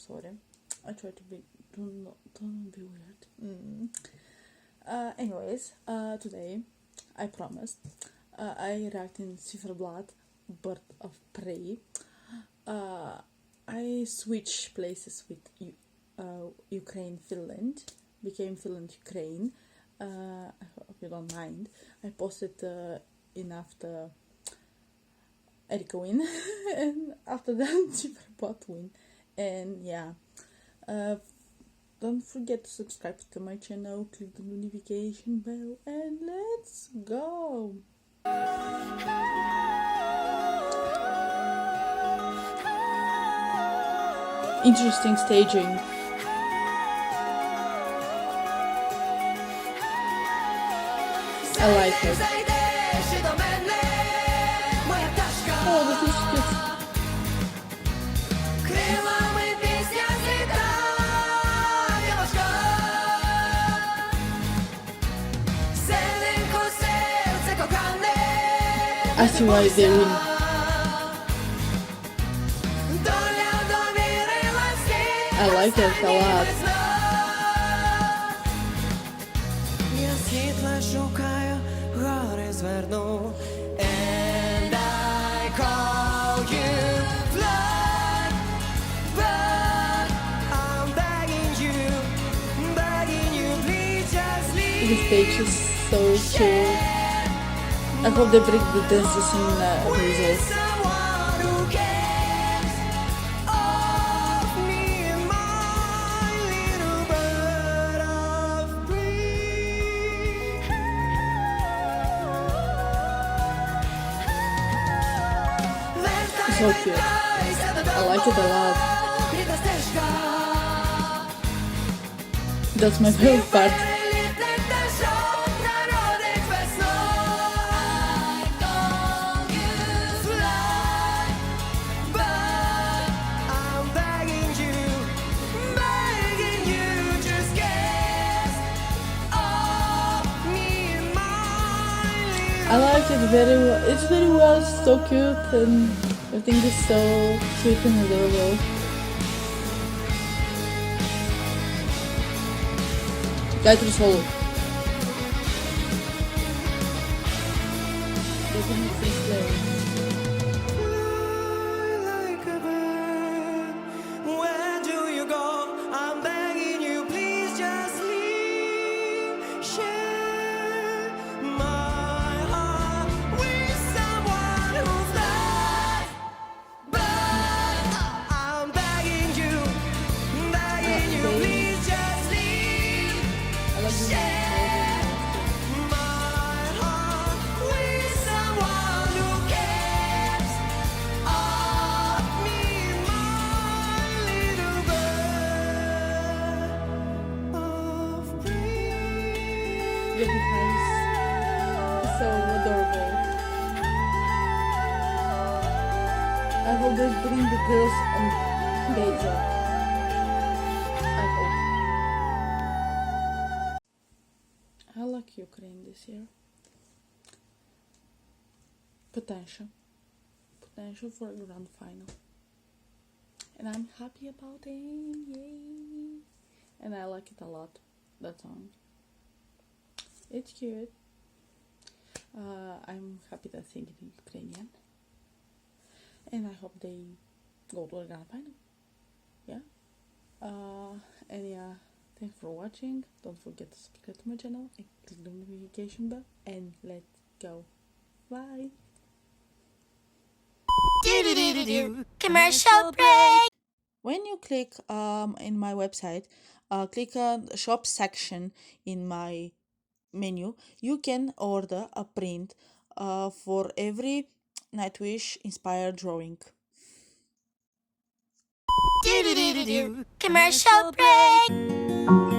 sorry. I try to be don't be weird. Anyways, today I promised I react in Ziferblat, Bird of Prey. I switch places with Ukraine, Finland, became Finland, Ukraine. I hope you don't mind. I posted in after Erika win and after that Ziferblat win, and yeah. Don't forget to subscribe to my channel, click the notification bell, and let's go! Interesting staging. I like it. Oh, this is cute. I see why they win. I like it a lot. And I call you blood, but I'm begging you, please just leave. The stage is so cute. I hope they bring the dances in results. So cute. I like it a lot. That's my favorite part. I like it very well. It's very well, so cute, and everything is so sweet and adorable. Gayet solo. Where do you go? I'm begging you, please just leave. Share my heart with someone who's lost. But I'm begging you, please just leave. Share my heart with someone who cares of me, my little bird of prey. Yeah, behind is so adorable. I hope they bring the girls on days off. I hope. I like Ukraine this year. Potential for a grand final. And I'm happy about it. Yay! And I like it a lot, that song. It's cute. I'm happy to sing it in Ukrainian. And I hope they go to the grand final. Yeah. And yeah, thanks for watching. Don't forget to subscribe to my channel and click the notification bell. And let's go. Bye. Commercial break. When you click in my website, click on the shop section in my menu, you can order a print for every Nightwish inspired drawing. Commercial break.